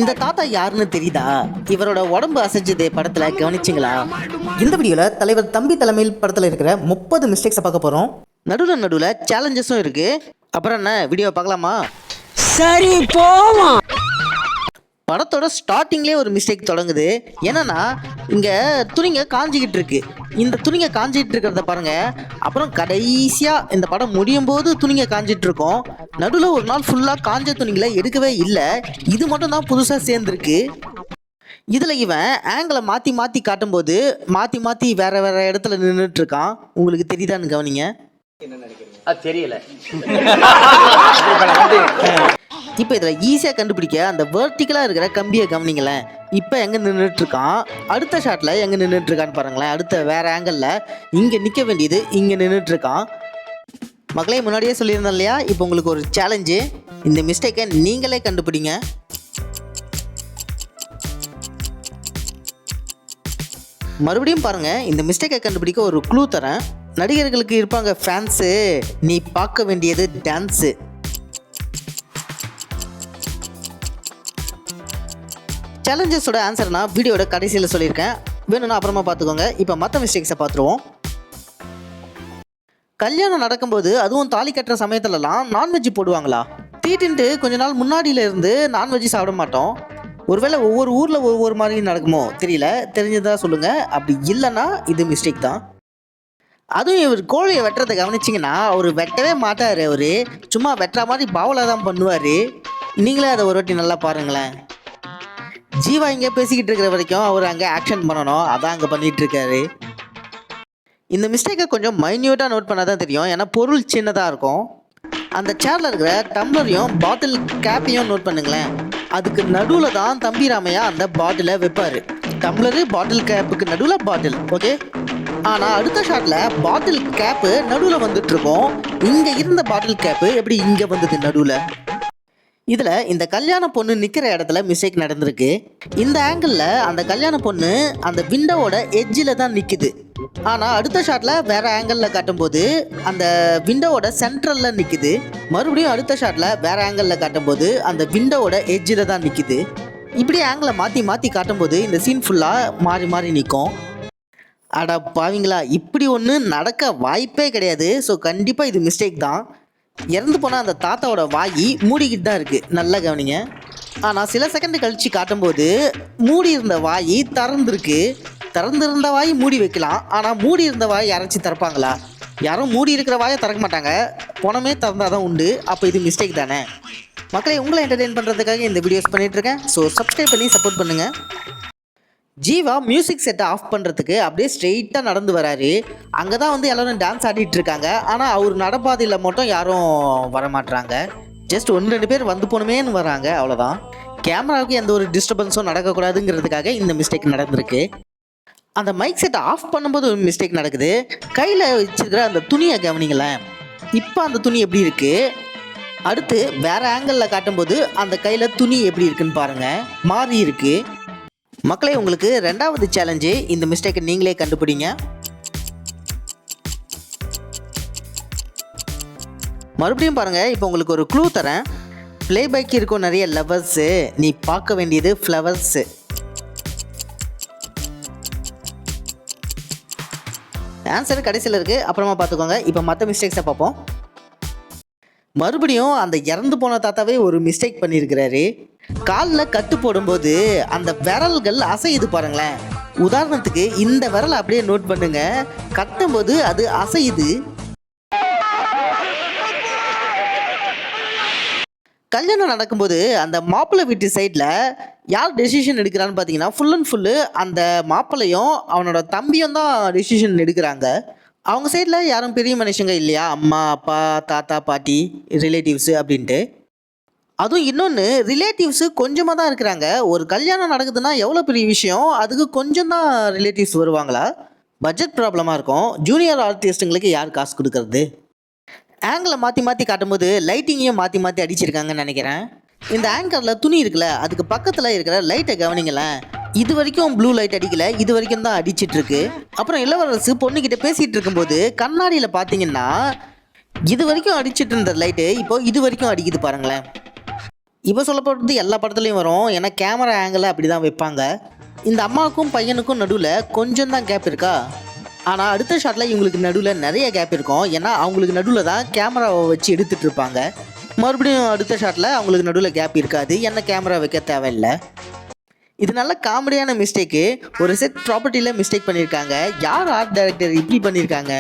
இந்த தாத்தா யாருன்னு தெரியுதா? இவரோட உடம்பு அசைச்சது படத்துல கவனிச்சிங்களா? இந்த வீடியோல தலைவர் தம்பி தலைமையில் படத்துல இருக்கிற 30 மிஸ்டேக்ஸை பார்க்க போறோம். நடுவில் சேலஞ்சஸும் இருக்கு. அப்புறம் என்ன, வீடியோ பார்க்கலாமா? சரி போமா. படத்தோட ஸ்டார்டிங்லேயே ஒரு மிஸ்டேக் தொடங்குது. என்னன்னா, இங்க துணிங்க காஞ்சிக்கிட்டு இருக்கு. இந்த துணிங்க காஞ்சிட்டு இருக்கிறத பாருங்க. அப்புறம் கடைசியா இந்த படம் முடியும் போது துணிங்க காஞ்சிட்டு இருக்கும். நடுவில் ஒரு நாள் ஃபுல்லா காஞ்ச துணிங்களை எடுக்கவே இல்லை. இது மட்டும் தான் புதுசா சேர்ந்துருக்கு. இதுல இவன் ஆங்கிளை மாத்தி மாத்தி காட்டும்போது மாத்தி மாத்தி வேற வேற இடத்துல நின்றுட்டு இருக்கான். உங்களுக்கு தெரியுதான்னு கவனிங்க. தெரியல. இப்போ இதில் ஈஸியாக கண்டுபிடிக்க அந்த வெர்டிக்கலாக இருக்கிற கம்பியை கவனிங்களேன். இப்போ எங்கே நின்றுட்டு இருக்கான், அடுத்த ஷாட்டில் எங்கே நின்றுட்டு இருக்கான்னு பாருங்களேன். அடுத்த வேற ஆங்கிளில் இங்கே நிற்க வேண்டியது இங்கே நின்றுட்டு இருக்கான். மக்களே, முன்னாடியே சொல்லியிருந்தேன் இல்லையா? இப்போ உங்களுக்கு ஒரு சேலஞ்சு. இந்த மிஸ்டேக்கை நீங்களே கண்டுபிடிங்க. மறுபடியும் பாருங்க. இந்த மிஸ்டேக்கை கண்டுபிடிக்க ஒரு க்ளூ தரேன். நடிகர்களுக்கு இருப்பாங்க ஃபேன்ஸு, நீ பார்க்க வேண்டியது டான்ஸு. சேலஞ்சஸோட ஆன்சர் நான் வீடியோட கடைசியில் சொல்லியிருக்கேன். வேணும்னா அப்புறமா பார்த்துக்கோங்க. இப்போ மற்ற மிஸ்டேக்ஸை பார்த்துருவோம். கல்யாணம் நடக்கும்போது, அதுவும் தாலி கட்டுற சமயத்துலலாம் நான்வெஜ் போடுவாங்களா? தீட்டுன்ட்டு கொஞ்ச நாள் முன்னாடியில இருந்து நான்வெஜ் சாப்பிட மாட்டோம். ஒருவேளை ஒவ்வொரு ஊரில் ஒவ்வொரு மாதிரி நடக்குமோ தெரியல. தெரிஞ்சதா சொல்லுங்கள். அப்படி இல்லைன்னா இது மிஸ்டேக் தான். அதுவும் இவர் கோழியை வெட்டுறதை கவனிச்சிங்கன்னா அவர் வெட்டவே மாட்டார். அவர் சும்மா வெட்டுற மாதிரி பாவலை தான் பண்ணுவார். நீங்களே அதை ஒரு வாட்டி நல்லா பாருங்களேன். ஜீவா இங்கே பேசிக்கிட்டு இருக்கிற வரைக்கும் அவர் அங்கே ஆக்ஷன் பண்ணணும். அதான் அங்கே பண்ணிகிட்டு இருக்காரு. இந்த மிஸ்டேக்கை கொஞ்சம் மைன்யூட்டாக நோட் பண்ணால் தான் தெரியும். ஏன்னா பொருள் சின்னதாக இருக்கும். அந்த சேரில் இருக்கிற டம்ளரையும் பாட்டில் கேப்பையும் நோட் பண்ணுங்களேன். அதுக்கு நடுவில் தான் தம்பி ராமையா அந்த பாட்டிலை வைப்பார். டம்ளரு பாட்டில் கேப்புக்கு நடுவில் பாட்டில், ஓகே. ஆனால் அடுத்த ஷாட்டில் பாட்டில் கேப்பு நடுவில் வந்துட்டு இருக்கோம். இங்கே இருந்த பாட்டில் கேப்பு எப்படி இங்கே வந்தது நடுவில்? இதில் இந்த கல்யாண பொண்ணு நிற்கிற இடத்துல மிஸ்டேக் நடந்திருக்கு. இந்த ஆங்கிளில் அந்த கல்யாண பொண்ணு அந்த விண்டோவோட எட்ஜில் தான் நிற்குது. ஆனால் அடுத்த ஷாட்டில் வேறு ஆங்கிளில் காட்டும்போது அந்த விண்டோவோட சென்ட்ரலில் நிற்குது. மறுபடியும் அடுத்த ஷாட்டில் வேறு ஆங்கிளில் காட்டும்போது அந்த விண்டோவோட எட்ஜில் தான் நிற்குது. இப்படி ஆங்கிளை மாற்றி மாற்றி காட்டும்போது இந்த சீன் ஃபுல்லாக மாறி மாறி நிற்கும். அட பாவீங்களா, இப்படி ஒன்று நடக்க வாய்ப்பே கிடையாது. ஸோ கண்டிப்பாக இது மிஸ்டேக் தான். இறந்து போனால் அந்த தாத்தாவோட வாய் மூடிக்கிட்டு தான் இருக்குது. நல்லா கவனிங்க. ஆனால் சில செகண்ட் கழித்து காட்டும்போது மூடி இருந்த வாய் திறந்துருக்கு. திறந்துருந்த வாய் மூடி வைக்கலாம். ஆனால் மூடி இருந்த வாய் யாராச்சும் திறப்பாங்களா? யாரும் மூடி இருக்கிற வாயை திறக்க மாட்டாங்க. பணமே திறந்தால் தான் உண்டு. அப்போ இது மிஸ்டேக் தானே? மக்களை, உங்களை என்டர்டெயின் பண்ணுறதுக்காக இந்த வீடியோஸ் பண்ணிகிட்ருக்கேன். ஸோ சப்ஸ்கிரைப் பண்ணி சப்போர்ட் பண்ணுங்கள். ஜீவா மியூசிக் செட்டை ஆஃப் பண்ணுறதுக்கு அப்படியே ஸ்ட்ரெயிட்டாக நடந்து வராரு. அங்கே தான் வந்து எல்லோரும் டான்ஸ் ஆடிட்டு இருக்காங்க. ஆனால் அவர் நடப்பாதையில் மட்டும் யாரும் வரமாட்டுறாங்க. ஜஸ்ட் 1-2 பேர் வந்து போகணுமேன்னு வராங்க, அவ்வளோதான். கேமராவுக்கு எந்த ஒரு டிஸ்டர்பன்ஸும் நடக்கக்கூடாதுங்கிறதுக்காக இந்த மிஸ்டேக் நடந்திருக்கு. அந்த மைக் செட்டை ஆஃப் பண்ணும்போது ஒரு மிஸ்டேக் நடக்குது. கையில் வச்சுருக்கிற அந்த துணியை கவனிங்களேன். இப்போ அந்த துணி எப்படி இருக்குது, அடுத்து வேறு ஆங்கிளில் காட்டும்போது அந்த கையில் துணி எப்படி இருக்குன்னு பாருங்கள், மாறி இருக்குது. மக்களே, உங்களுக்கு 2வது சேலஞ்சு. இந்த மிஸ்டேக்கை நீங்களே கண்டுபிடிங்க. மறுபடியும் பாருங்கள். இப்போ உங்களுக்கு ஒரு க்ளூ தரேன். ப்ளே பைக்கு இருக்கும் நிறைய லவர்ஸு, நீ பார்க்க வேண்டியது ஃப்ளவர்ஸு. ஆன்சர் கடைசியில் இருக்குது, அப்புறமா பார்த்துக்கோங்க. இப்போ மற்ற மிஸ்டேக்ஸை பார்ப்போம். மறுபடியும் அந்த இறந்து போன தாத்தாவே ஒரு மிஸ்டேக் பண்ணியிருக்கிறாரு. காலில் கட்டு போடும்போது அந்த விரல்கள் அசையுது பாருங்களேன். உதாரணத்துக்கு இந்த விரலை அப்படியே நோட் பண்ணுங்க. கட்டும்போது அது அசையுது. கல்யாணம் நடக்கும்போது அந்த மாப்பிள்ளை வீட்டு சைடில் யார் டெசிஷன் எடுக்கிறான்னு பார்த்தீங்கன்னா, ஃபுல் அண்ட் ஃபுல்லு அந்த மாப்பிள்ளையும் அவனோட தம்பியும் தான் டெசிஷன் எடுக்கிறாங்க. அவங்க சைடில் யாரும் பெரிய மனுஷங்க இல்லையா, அம்மா அப்பா தாத்தா பாட்டி ரிலேட்டிவ்ஸு அப்படின்ட்டு. அதுவும் இன்னொன்று, ரிலேட்டிவ்ஸு கொஞ்சமாக தான் இருக்கிறாங்க. ஒரு கல்யாணம் நடக்குதுன்னா எவ்வளோ பெரிய விஷயம், அதுக்கு கொஞ்சம் தான் ரிலேட்டிவ்ஸ் வருவாங்களா? பட்ஜெட் ப்ராப்ளமாக இருக்கும். ஜூனியர் ஆர்டிஸ்ட்டுங்களுக்கு யார் காசு கொடுக்கறது? ஆங்கிளை மாற்றி மாற்றி காட்டும்போது லைட்டிங்கையும் மாற்றி மாற்றி அடிச்சிருக்காங்கன்னு நினைக்கிறேன். இந்த ஆங்கரில் துணி இருக்குல்ல, அதுக்கு பக்கத்தில் இருக்கிற லைட்டை கவனிங்களேன். இது வரைக்கும் ப்ளூ லைட் அடிக்கல, இது வரைக்கும் தான் அடிச்சிட்ருக்கு. அப்புறம் இளவரசு பொண்ணுக்கிட்ட பேசிகிட்டு இருக்கும்போது கண்ணாடியில் பார்த்தீங்கன்னா இது வரைக்கும் அடிச்சிட்டு இருந்த லைட்டு இப்போ இது வரைக்கும் அடிக்குது பாருங்களேன். இப்போ சொல்லப்படுறது எல்லா படத்துலையும் வரும். ஏன்னா கேமரா ஆங்கிளை அப்படி தான் வைப்பாங்க. இந்த அம்மாவுக்கும் பையனுக்கும் நடுவில் கொஞ்சம் தான் கேப் இருக்கா, ஆனால் அடுத்த ஷாட்டில் இவங்களுக்கு நடுவில் நிறைய கேப் இருக்கும். ஏன்னா அவங்களுக்கு நடுவில் தான் கேமராவை வச்சு எடுத்துகிட்டு இருப்பாங்க. மறுபடியும் அடுத்த ஷாட்டில் அவங்களுக்கு நடுவில் கேப் இருக்காது, என்ன கேமரா வைக்க தேவையில்லை. இது நல்ல காமெடியான மிஸ்டேக்கு. ஒரு செட் ப்ராப்பர்ட்டியில் மிஸ்டேக் பண்ணியிருக்காங்க. யார் ஆர்ட் டைரக்டர் இப்படி பண்ணியிருக்காங்க?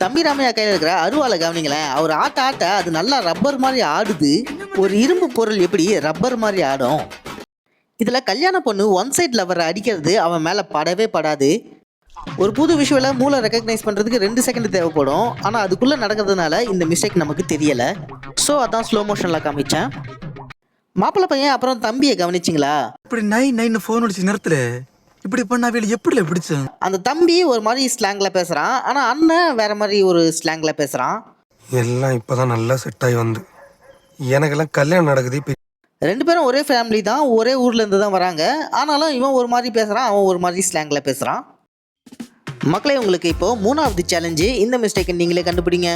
தம்பி ராமையா கையில் இருக்கிற அருவாலை கவனிங்களேன். அவர் ஆட்ட அது நல்லா ரப்பர் மாதிரி ஆடுது. ஒரு இரும்பு பொருள் எப்படி ரப்பர் மாதிரி ஆடும்? இதில் கல்யாண பொண்ணு ஒன் சைட் லவரை அடிக்கிறது அவன் மேலே படவே படாது. ஒரு புது விஷுவலை மூளை ரெக்கக்னைஸ் பண்ணுறதுக்கு 2 செகண்ட் தேவைப்படும். ஆனால் அதுக்குள்ளே நடக்கிறதுனால இந்த மிஸ்டேக் நமக்கு தெரியலை. ஸோ அதான் ஸ்லோ மோஷனில் காமிச்சேன். மாப்பிள்ளை பையன் அப்புறம் தம்பியை கவனிச்சிங்களா? இப்படி நைன்னு ஃபோன் அடிச்சு நேரத்துல இப்படி பண்ணாவே எப்படி பிடிச்சேன். அந்த தம்பி ஒரு மாதிரி ஸ்லாங்கில் பேசுகிறான், ஆனால் அண்ணன் வேற மாதிரி ஒரு ஸ்லாங்கில் பேசுகிறான். எல்லாம் இப்போதான் நல்லா செட் ஆகி வந்து எனக்கெல்லாம் கல்யாணம் நடக்குது. இப்போ 2 பேரும் ஒரே ஃபேமிலி தான், ஒரே ஊர்லேருந்து தான் வராங்க. ஆனாலும் இவன் ஒரு மாதிரி பேசுகிறான், அவன் ஒரு மாதிரி ஸ்லாங்கில் பேசுகிறான். மக்களே, உங்களுக்கு இப்போது 3வது சேலஞ்சு. இந்த மிஸ்டேக்கை நீங்களே கண்டுபிடிங்க.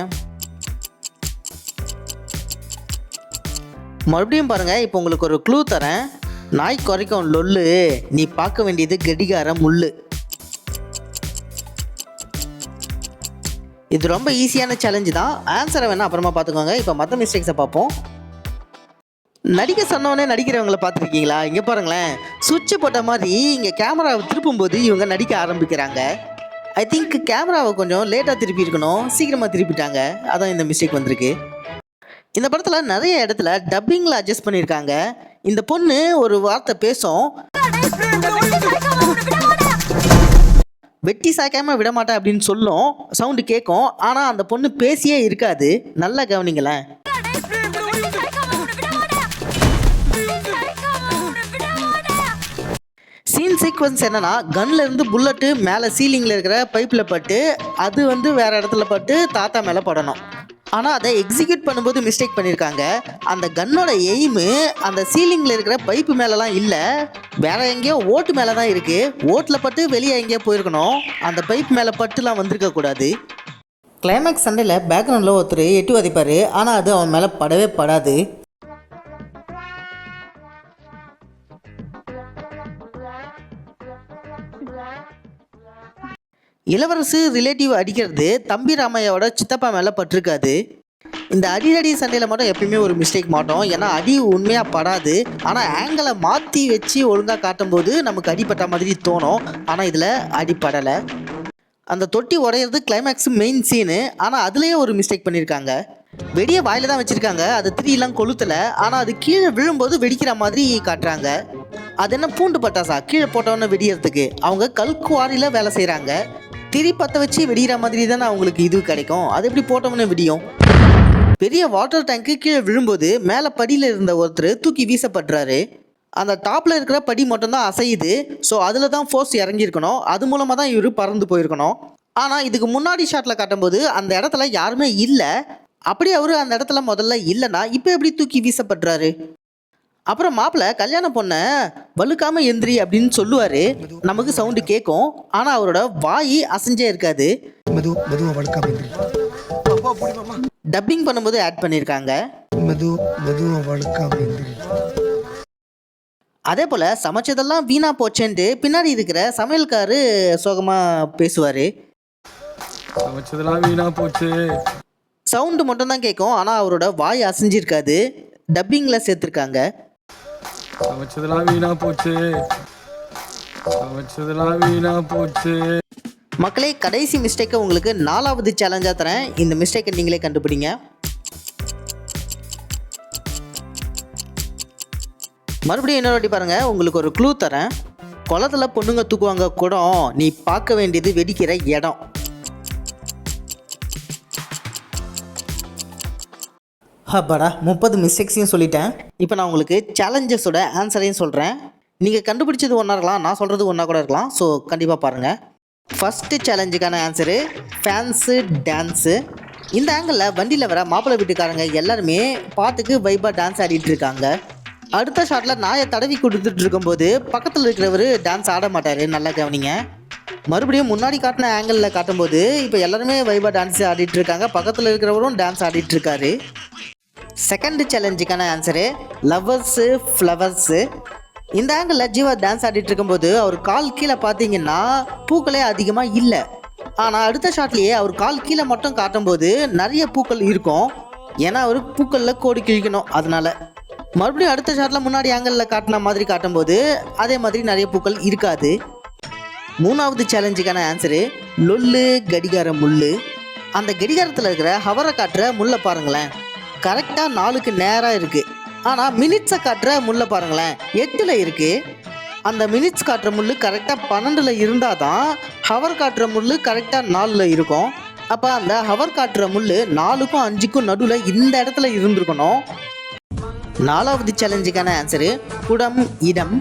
மறுபடியும் பாருங்கள். இப்போ உங்களுக்கு ஒரு க்ளூ தரேன். நாய் குறைக்கும் லொல்லு, நீ பார்க்க வேண்டியது கடிகார முள்ளு. இது ரொம்ப ஈஸியான சேலஞ்சு தான். ஆன்சரை வேணால் அப்புறமா பார்த்துக்கோங்க. இப்போ மற்ற மிஸ்டேக்ஸை பார்ப்போம். நடிக்க சொன்னவனே நடிக்கிறவங்கள பார்த்துருக்கீங்களா? இங்கே பாருங்களேன், சுவிட்சு போட்ட மாதிரி இங்கே கேமராவை திருப்பும்போது இவங்க நடிக்க ஆரம்பிக்கிறாங்க. ஐ திங்க் கேமராவை கொஞ்சம் லேட்டாக திருப்பி இருக்கணும், சீக்கிரமாக திருப்பிட்டாங்க. அதான் இந்த மிஸ்டேக் வந்திருக்கு. இந்த படத்தில் நிறைய இடத்துல டப்பிங்கில் அட்ஜஸ்ட் பண்ணியிருக்காங்க. இந்த பொண்ணு ஒரு வார்த்தை பேசும், வெட்டி சாய்க்காம விட மாட்டேன் அப்படின்னு சொல்லும், சவுண்டு கேட்கும். ஆனால் அந்த பொண்ணு பேசியே இருக்காது. நல்லா கவனிங்களேன். சீன் சீக்வன்ஸ் என்னன்னா, கன்ல இருந்து புல்லட்டு மேலே சீலிங்கில் இருக்கிற பைப்பில் பட்டு அது வேற இடத்துல பட்டு தாத்தா மேலே படணும். ஆனால் அதை எக்ஸிக்யூட் பண்ணும்போது மிஸ்டேக் பண்ணியிருக்காங்க. அந்த கன்னோட எய்மு அந்த சீலிங்கில் இருக்கிற பைப்பு மேலெலாம் இல்லை, வேற எங்கேயோ ஓட்டு மேலே தான் இருக்குது. ஓட்டில் பட்டு வெளியே எங்கேயோ போயிருக்கணும், அந்த பைப் மேலே பட்டுலாம் வந்திருக்கக்கூடாது. கிளைமேக்ஸ் சண்டையில் பேக்ரவுண்டில் ஒருத்தர் எட்டு வதைப்பார், ஆனால் அது அவன் மேலே படவே படாது. இளவரசு ரிலேட்டிவ் அடிக்கிறது தம்பி ராமையாவோட சித்தப்பா மேலே பட்டிருக்காது. இந்த அடிதடி சண்டையில் மட்டும் எப்பயுமே ஒரு மிஸ்டேக் மாட்டோம். ஏன்னா அடி உண்மையாக படாது, ஆனால் ஆங்கிளை மாற்றி வச்சு ஒழுங்காக காட்டும்போது நமக்கு அடிப்பட்ட மாதிரி தோணும். ஆனால் இதில் அடிப்படலை. அந்த தொட்டி உடையிறது கிளைமேக்ஸ் மெயின் சீனு, ஆனால் அதுலேயே ஒரு மிஸ்டேக் பண்ணியிருக்காங்க. வெடியை வாயில தான் வச்சுருக்காங்க, அது திரியெல்லாம் கொளுத்தலை. ஆனால் அது கீழே விழும்போது வெடிக்கிற மாதிரி காட்டுறாங்க. அது என்ன பூண்டு பட்டாசா கீழே போட்டவொன்னே வெடிக்கிறதுக்கு? அவங்க கல்குவாரியில் வேலை செய்கிறாங்க. திரி பற்ற வச்சு வெடிக்கிற மாதிரி தானே அவங்களுக்கு இது கிடைக்கும். அது எப்படி போட்டோம்னு வெடியும்? பெரிய வாட்டர் டேங்க்கு கீழே விழும்போது மேலே படியில் இருந்த ஒருத்தர் தூக்கி வீசப்படுறாரு. அந்த டாப்பில் இருக்கிற படி மட்டும்தான் அசையுது. ஸோ அதில் தான் ஃபோர்ஸ் இறங்கியிருக்கணும், அது மூலமாக தான் இவர் பறந்து போயிருக்கணும். ஆனால் இதுக்கு முன்னாடி ஷாட்டில் காட்டும்போது அந்த இடத்துல யாருமே இல்லை. அப்படி அவர் அந்த இடத்துல முதல்ல இல்லைன்னா இப்போ எப்படி தூக்கி வீசப்படுறாரு? அப்புறம் மாப்பிள்ளை கல்யாண பொண்ணை வலுக்காம எந்திரி அப்படின்னு சொல்லுவார். நமக்கு சவுண்டு கேட்கும், ஆனால் அவரோட வாய் அசைஞ்சே இருக்காது. டப்பிங் பண்ணும்போது ஆட் பண்ணியிருக்காங்க. அதே போல் சமைச்சதெல்லாம் வீணா போச்சேன்ட்டு பின்னாடி இருக்கிற சமையல்காரு சோகமாக பேசுவார். சமைச்சதெல்லாம் வீணா போச்சு, சவுண்டு மட்டும்தான் கேட்கும், ஆனால் அவரோட வாய் அசைஞ்சிருக்காது. டப்பிங்கில் சேர்த்துருக்காங்க. சமைச்சதெல்லாம் வீணா போச்சு, சமைச்சதெல்லாம் வீணா போச்சு. மக்களே, கடைசி மிஸ்டேக்கை உங்களுக்கு 4வது சேலஞ்சாக தரேன். இந்த மிஸ்டேக்கை நீங்களே கண்டுபிடிங்க. மறுபடியும் இன்னொரு வாட்டி பாருங்கள். உங்களுக்கு ஒரு க்ளூ தரேன். குளத்துல பொண்ணுங்க தூக்குவாங்க குடம், நீ பார்க்க வேண்டியது வெடிக்கிற இடம். அப்பாடா, 30 மிஸ்டேக்ஸையும் சொல்லிட்டேன். இப்போ நான் உங்களுக்கு சேலஞ்சஸோட ஆன்சரையும் சொல்கிறேன். நீங்கள் கண்டுபிடிச்சது ஒன்றா இருக்கலாம், நான் சொல்கிறது ஒன்றா கூட இருக்கலாம். ஸோ கண்டிப்பாக பாருங்கள். ஃபஸ்ட்டு சேலஞ்சுக்கான ஆன்சரு ஃபேன்ஸு டான்ஸு. இந்த ஆங்கிளில் வண்டியில் வர மாப்பிள்ளை வீட்டுக்காரங்க எல்லாருமே பாட்டுக்கு வைபாக டான்ஸ் ஆடிட்டு இருக்காங்க. அடுத்த ஷாட்டில் நாயை தடவி கொடுத்துட்டு இருக்கும்போது பக்கத்தில் இருக்கிறவர் டான்ஸ் ஆட மாட்டார். நல்லா கவனிங்க. மறுபடியும் முன்னாடி காட்டின ஆங்கிளில் காட்டும்போது இப்போ எல்லாருமே வைபாக டான்ஸ் ஆடிட்டு இருக்காங்க, பக்கத்தில் இருக்கிறவரும் டான்ஸ் ஆடிட்டு இருக்காரு. செகண்ட் சேலஞ்சுக்கான ஆன்சரு லவ்வர்ஸு ஃப்ளவர்ஸு. இந்த ஆங்கிளில் ஜீவா டான்ஸ் ஆடிட்டு இருக்கும்போது அவர் கால் கீழே பார்த்தீங்கன்னா பூக்களே அதிகமாக இல்லை. ஆனால் அடுத்த ஷாட்லேயே அவர் கால் கீழே மட்டும் காட்டும்போது நிறைய பூக்கள் இருக்கும். ஏன்னா அவர் பூக்களில் கோடி கிழிக்கணும். அதனால மறுபடியும் அடுத்த ஷாட்டில் முன்னாடி ஆங்கிளில் காட்டின மாதிரி காட்டும்போது அதே மாதிரி நிறைய பூக்கள் இருக்காது. மூணாவது சேலஞ்சுக்கான ஆன்சரு லொல்லு கடிகார முள்ளு. அந்த கடிகாரத்தில் இருக்கிற ஹவரை காட்டுற முள்ளை பாருங்களேன், கரெக்டாக 4க்கு நேராக இருக்குது. ஆனால் மினிட்ஸை காட்டுற முள்ளை பாருங்களேன் 8ல் இருக்குது. அந்த மினிட்ஸ் காட்டுற முள் கரெக்டாக 12ல் இருந்தால் தான் ஹவர் காட்டுற முள் கரெக்டாக 4ல் இருக்கும். அப்போ அந்த ஹவர் காட்டுற முள் 4க்கும் 5க்கும் நடுவில் இந்த இடத்துல இருந்திருக்கணும். நாலாவது சேலஞ்சுக்கான ஆன்சரு குடம் இடம்.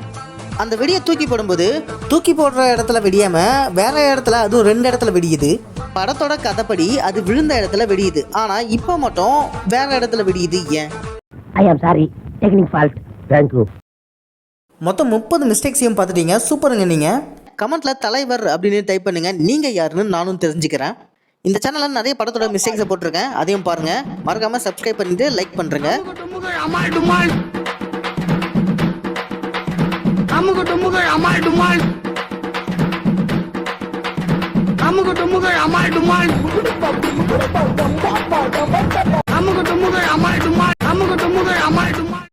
அந்த வெடியை தூக்கி போடும்போது தூக்கி போடுற இடத்துல வெடியாமல் வேற இடத்துல, அதுவும் 2 இடத்துல வெடியுது. படத்தோட கதைப்படி அது விழுந்த இடத்துல வெடியுது. ஆனால் இப்போ மட்டும் வேற இடத்துல வெடியுது. ஏன்? I am sorry. Technical fault. Thank you. மொத்தம் 30 மிஸ்டேக்ஸையும் பார்த்துட்டீங்க. சூப்பருங்க. நீங்கள் கமெண்ட்டில் தலைவர் அப்படின்னு டைப் பண்ணுங்கள். நீங்கள் யாருன்னு நானும் தெரிஞ்சுக்கிறேன். இந்த சேனலில் நிறைய படத்தோட மிஸ்டேக்ஸை போட்டிருக்கேன், அதையும் பாருங்கள். மறக்காமல் சப்ஸ்கிரைப் பண்ணிட்டு லைக் பண்ணுறேங்க. அமுக டுமுக அமால் டுமால்